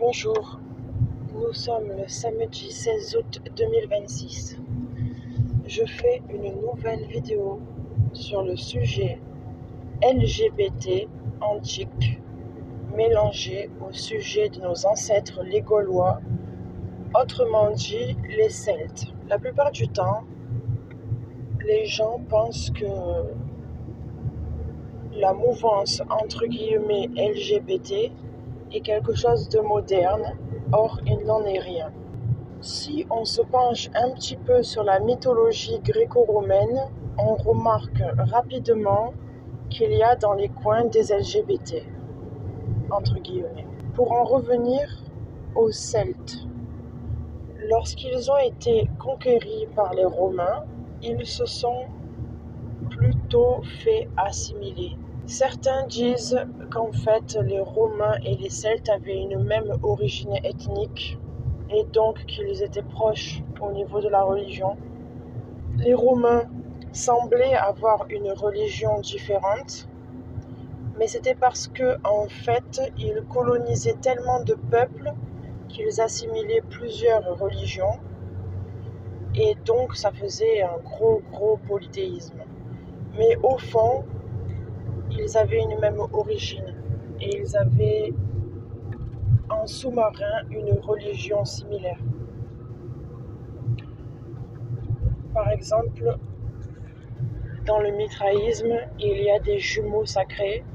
Bonjour, nous sommes le samedi 16 août 2026. Je fais une nouvelle vidéo sur le sujet LGBT antique mélangé au sujet de nos ancêtres les Gaulois, autrement dit les Celtes. La plupart du temps, les gens pensent que la mouvance entre guillemets LGBT est quelque chose de moderne, or il n'en est rien. Si on se penche un petit peu sur la mythologie gréco-romaine, on remarque rapidement qu'il y a dans les coins des LGBT, entre guillemets. Pour en revenir aux Celtes, lorsqu'ils ont été conquéris par les Romains, ils se sont plutôt fait assimiler. Certains disent qu'en fait les Romains et les Celtes avaient une même origine ethnique et donc qu'ils étaient proches au niveau de la religion. Les Romains semblaient avoir une religion différente, mais c'était parce que en fait ils colonisaient tellement de peuples qu'ils assimilaient plusieurs religions et donc ça faisait un gros polythéisme. Mais au fond, ils avaient une même origine et ils avaient en sous-marin une religion similaire. Par exemple, dans le mitraïsme, il y a des jumeaux sacrés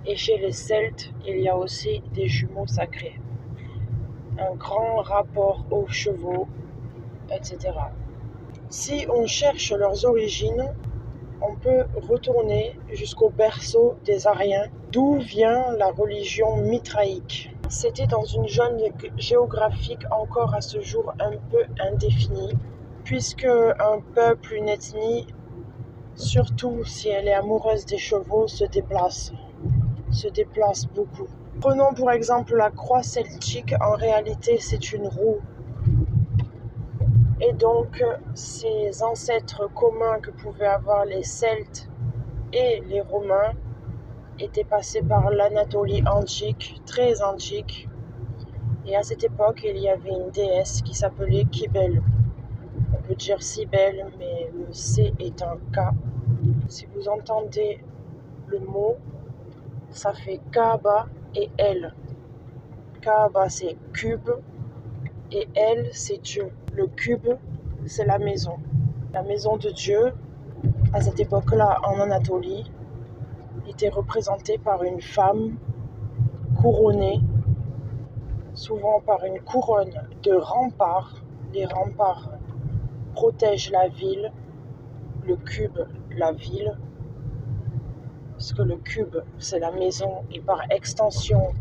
et chez les Celtes, il y a aussi des jumeaux sacrés. Un grand rapport aux chevaux, etc. Si on cherche leurs origines, on peut retourner jusqu'au berceau des Ariens, d'où vient la religion mitraïque. C'était dans une zone géographique encore à ce jour un peu indéfinie, puisque un peuple, une ethnie, surtout si elle est amoureuse des chevaux, se déplace beaucoup. Prenons pour exemple la croix celtique, en réalité c'est une roue. Et donc, ces ancêtres communs que pouvaient avoir les Celtes et les Romains étaient passés par l'Anatolie antique, très antique. Et à cette époque, il y avait une déesse qui s'appelait Kybele. On peut dire Cybèle, mais le C est un K. Si vous entendez le mot, ça fait Kaaba et El. Kaaba, c'est cube, et El, c'est Dieu. Le cube, c'est la maison de Dieu. À cette époque-là, en Anatolie, était représentée par une femme couronnée, souvent par une couronne de remparts. Les remparts protègent la ville, le cube, la ville, parce que le cube, c'est la maison, et par extension,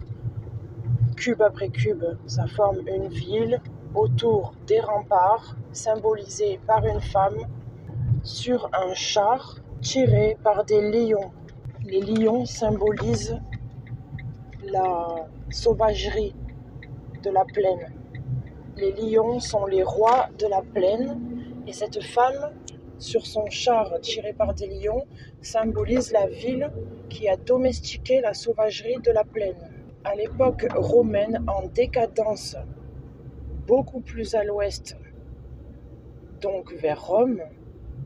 cube après cube, ça forme une ville autour des remparts, symbolisée par une femme sur un char tiré par des lions. Les lions symbolisent la sauvagerie de la plaine. Les lions sont les rois de la plaine et cette femme, sur son char tiré par des lions, symbolise la ville qui a domestiqué la sauvagerie de la plaine. À l'époque romaine, en décadence, beaucoup plus à l'ouest, donc vers Rome,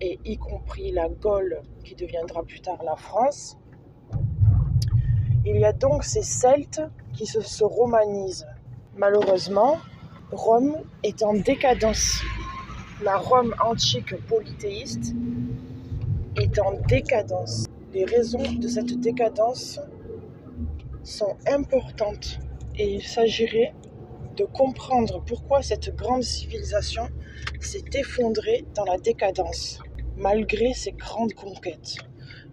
et y compris la Gaule qui deviendra plus tard la France, il y a donc ces Celtes qui se romanisent. Malheureusement, Rome est en décadence. La Rome antique polythéiste est en décadence. Les raisons de cette décadence sont importantes et il s'agirait de comprendre pourquoi cette grande civilisation s'est effondrée dans la décadence, malgré ses grandes conquêtes,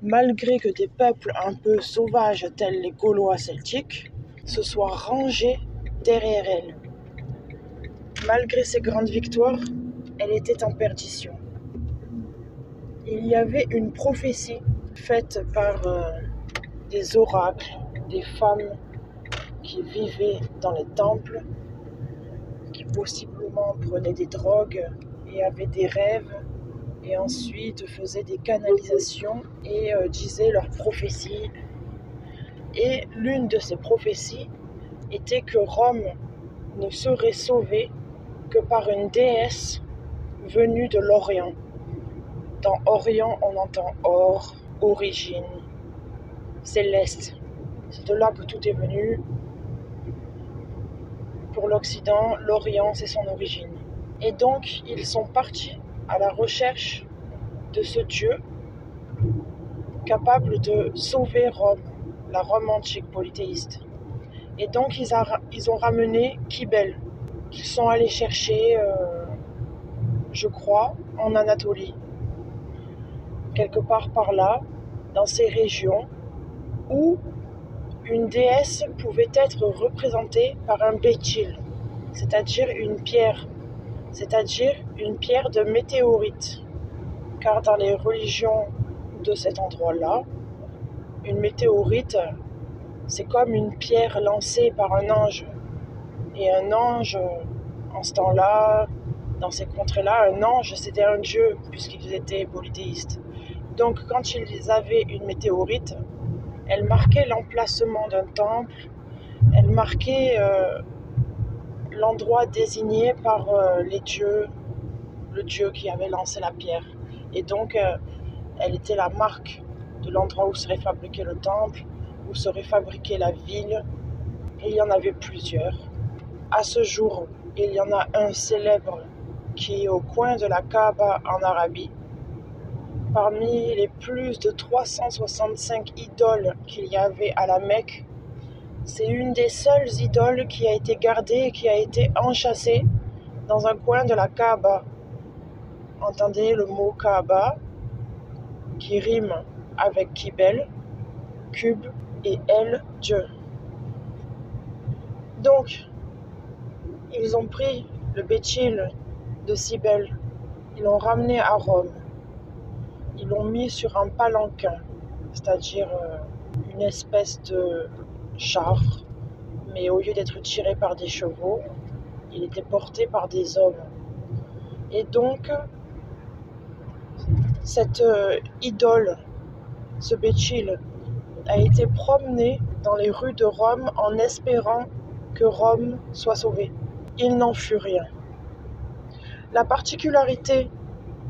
malgré que des peuples un peu sauvages tels les Gaulois celtiques se soient rangés derrière elle. Malgré ses grandes victoires, elle était en perdition. Il y avait une prophétie faite par des oracles, des femmes qui vivaient dans les temples, qui possiblement prenaient des drogues et avaient des rêves, et ensuite faisaient des canalisations et disaient leurs prophéties. Et l'une de ces prophéties était que Rome ne serait sauvé que par une déesse venue de l'Orient. Dans Orient, on entend or, origine, céleste. C'est de là que tout est venu. Pour l'Occident, l'Orient, c'est son origine. Et donc, ils sont partis à la recherche de ce Dieu capable de sauver Rome, la Rome antique polythéiste. Et donc, ils ont ramené Kybele, qu'ils sont allés chercher, je crois, en Anatolie, quelque part par là, dans ces régions où une déesse pouvait être représentée par un béchil, c'est-à-dire une pierre de météorite. Car dans les religions de cet endroit-là, une météorite, c'est comme une pierre lancée par un ange. Et un ange, en ce temps-là, dans ces contrées-là, un ange, c'était un dieu, puisqu'ils étaient polythéistes. Donc, quand ils avaient une météorite, elle marquait l'emplacement d'un temple, elle marquait l'endroit désigné par les dieux, le dieu qui avait lancé la pierre. Et donc, elle était la marque de l'endroit où serait fabriqué le temple, où serait fabriquée la ville. Et il y en avait plusieurs. À ce jour, il y en a un célèbre qui est au coin de la Kaaba en Arabie. Parmi les plus de 365 idoles qu'il y avait à la Mecque, c'est une des seules idoles qui a été gardée et qui a été enchâssée dans un coin de la Kaaba. Entendez le mot Kaaba qui rime avec Kybele, cube, et El, Dieu. Donc, ils ont pris le béchil de Cybèle, ils l'ont ramené à Rome, ils l'ont mis sur un palanquin, c'est-à-dire une espèce de char, mais au lieu d'être tiré par des chevaux, il était porté par des hommes. Et donc, cette idole, ce béchil, a été promené dans les rues de Rome en espérant que Rome soit sauvée. Il n'en fut rien. La particularité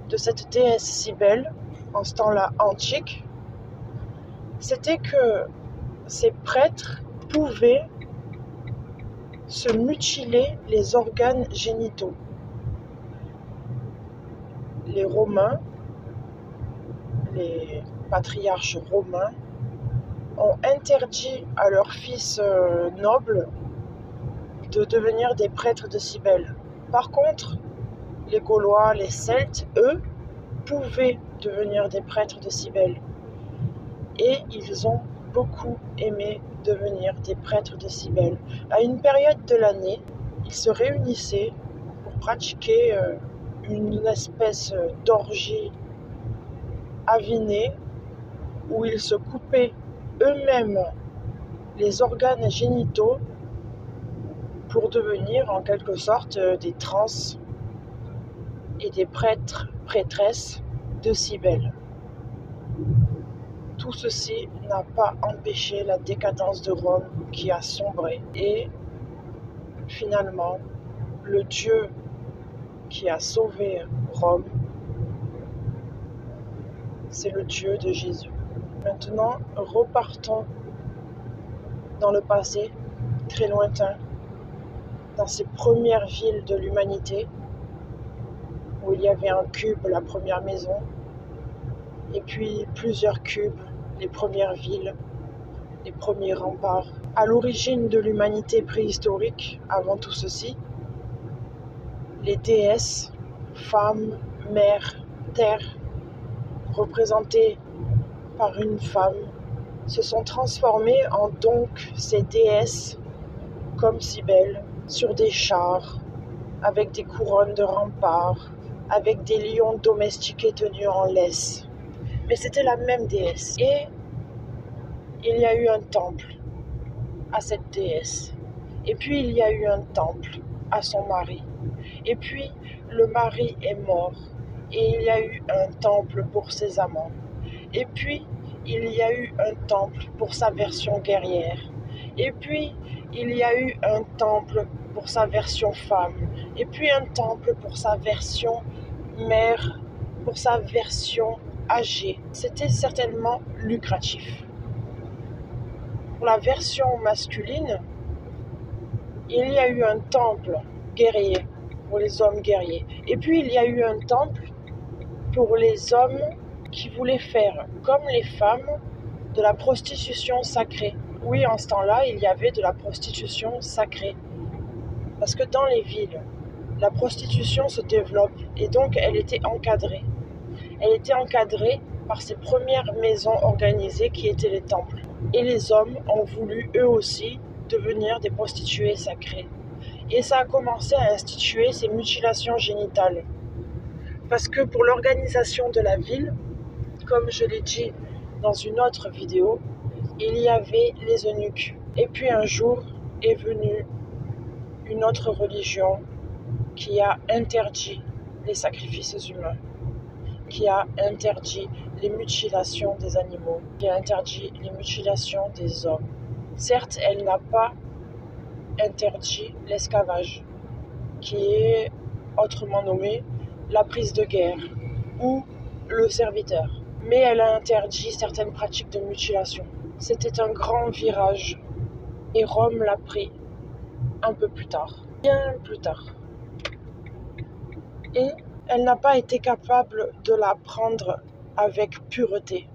de cette déesse Cybèle, en ce temps-là antique, c'était que ces prêtres pouvaient se mutiler les organes génitaux. Les Romains, les patriarches romains, ont interdit à leurs fils nobles de devenir des prêtres de Cybèle. Par contre, les Gaulois, les Celtes, eux, pouvaient devenir des prêtres de Cybèle. Et ils ont beaucoup aimé devenir des prêtres de Cybèle. À une période de l'année, ils se réunissaient pour pratiquer une espèce d'orgie avinée où ils se coupaient eux-mêmes les organes génitaux pour devenir en quelque sorte des trans et des prêtres, prêtresses de Cybèle. Tout ceci n'a pas empêché la décadence de Rome qui a sombré. Et finalement, le Dieu qui a sauvé Rome, c'est le Dieu de Jésus. Maintenant, repartons dans le passé, très lointain, dans ces premières villes de l'humanité, où il y avait un cube, la première maison, et puis plusieurs cubes, les premières villes, les premiers remparts. À l'origine de l'humanité préhistorique, avant tout ceci, les déesses, femmes, mères, terre, représentées par une femme, se sont transformées en donc ces déesses, comme Cybèle, sur des chars, avec des couronnes de remparts, avec des lions domestiqués tenus en laisse. Mais c'était la même déesse. Et il y a eu un temple à cette déesse. Et puis il y a eu un temple à son mari. Et puis le mari est mort. Et il y a eu un temple pour ses amants. Et puis il y a eu un temple pour sa version guerrière. Et puis il y a eu un temple pour sa version femme, et puis un temple pour sa version mère, pour sa version âgée. C'était certainement lucratif. Pour la version masculine, il y a eu un temple guerrier pour les hommes guerriers. Et puis il y a eu un temple pour les hommes qui voulaient faire, comme les femmes, de la prostitution sacrée. Oui, en ce temps-là, il y avait de la prostitution sacrée. Parce que dans les villes, la prostitution se développe et donc elle était encadrée. Elle était encadrée par ces premières maisons organisées qui étaient les temples. Et les hommes ont voulu eux aussi devenir des prostituées sacrées. Et ça a commencé à instituer ces mutilations génitales. Parce que pour l'organisation de la ville, comme je l'ai dit dans une autre vidéo, il y avait les eunuques. Et puis un jour est venue une autre religion qui a interdit les sacrifices humains, qui a interdit les mutilations des animaux, qui a interdit les mutilations des hommes. Certes, elle n'a pas interdit l'esclavage, qui est autrement nommé la prise de guerre ou le serviteur. Mais elle a interdit certaines pratiques de mutilation. C'était un grand virage et Rome l'a pris un peu plus tard, bien plus tard. Et elle n'a pas été capable de la prendre avec pureté.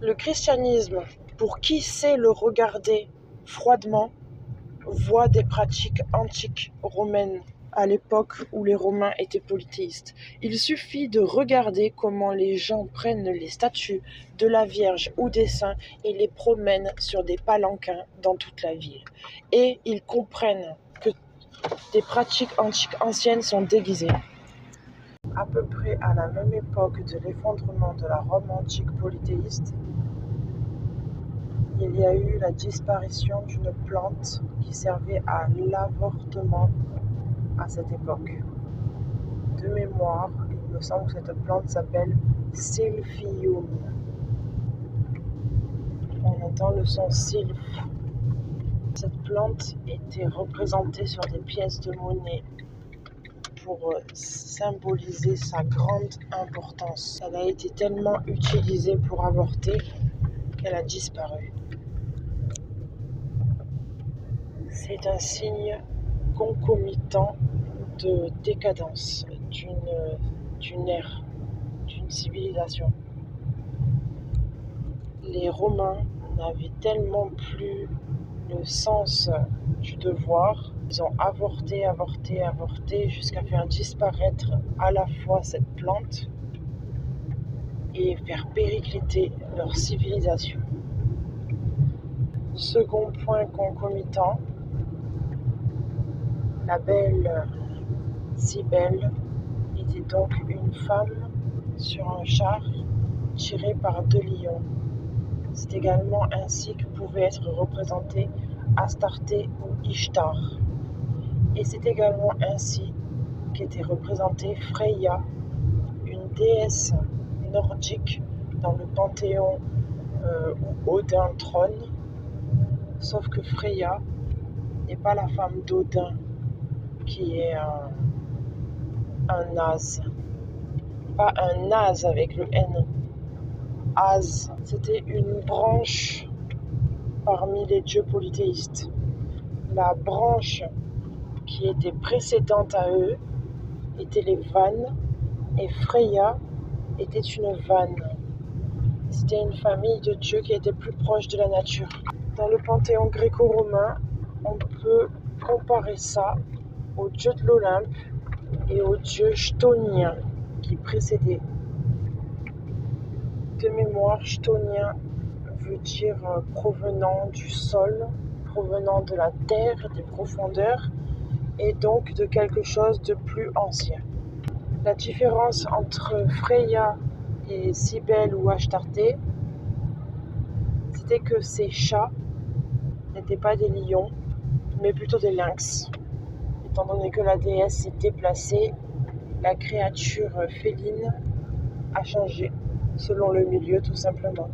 Le christianisme, pour qui sait le regarder froidement, voit des pratiques antiques romaines à l'époque où les Romains étaient polythéistes. Il suffit de regarder comment les gens prennent les statues de la Vierge ou des saints et les promènent sur des palanquins dans toute la ville. Et ils comprennent que des pratiques antiques anciennes sont déguisées. À peu près à la même époque de l'effondrement de la Rome antique polythéiste, il y a eu la disparition d'une plante qui servait à l'avortement à cette époque. De mémoire, il me semble que cette plante s'appelle Silphium. On entend le son sylph. Cette plante était représentée sur des pièces de monnaie pour symboliser sa grande importance. Elle a été tellement utilisée pour avorter qu'elle a disparu. C'est un signe concomitant de décadence d'une ère, d'une civilisation. Les Romains n'avaient tellement plus le sens du devoir. Ils ont avorté jusqu'à faire disparaître à la fois cette plante et faire péricliter leur civilisation. Second point concomitant, la belle Cybèle était donc une femme sur un char tiré par 2 lions. C'est également ainsi que pouvait être représentée Astarté ou Ishtar. Et c'est également ainsi qu'était représentée Freya, une déesse nordique dans le panthéon où Odin trône. Sauf que Freya n'est pas la femme d'Odin, qui est un naze. Pas un naze avec le N. Az, c'était une branche parmi les dieux polythéistes. La branche qui était précédente à eux était les Vannes et Freya était une Vanne. C'était une famille de dieux qui était plus proche de la nature. Dans le panthéon gréco-romain, on peut comparer ça au dieu de l'Olympe et au dieu chtonien qui précédait. De mémoire, chtonien veut dire provenant du sol, provenant de la terre, des profondeurs, et donc de quelque chose de plus ancien. La différence entre Freya et Cybèle ou Astarté, c'était que ces chats n'étaient pas des lions, mais plutôt des lynx. Étant donné que la déesse s'est déplacée, la créature féline a changé, selon le milieu tout simplement.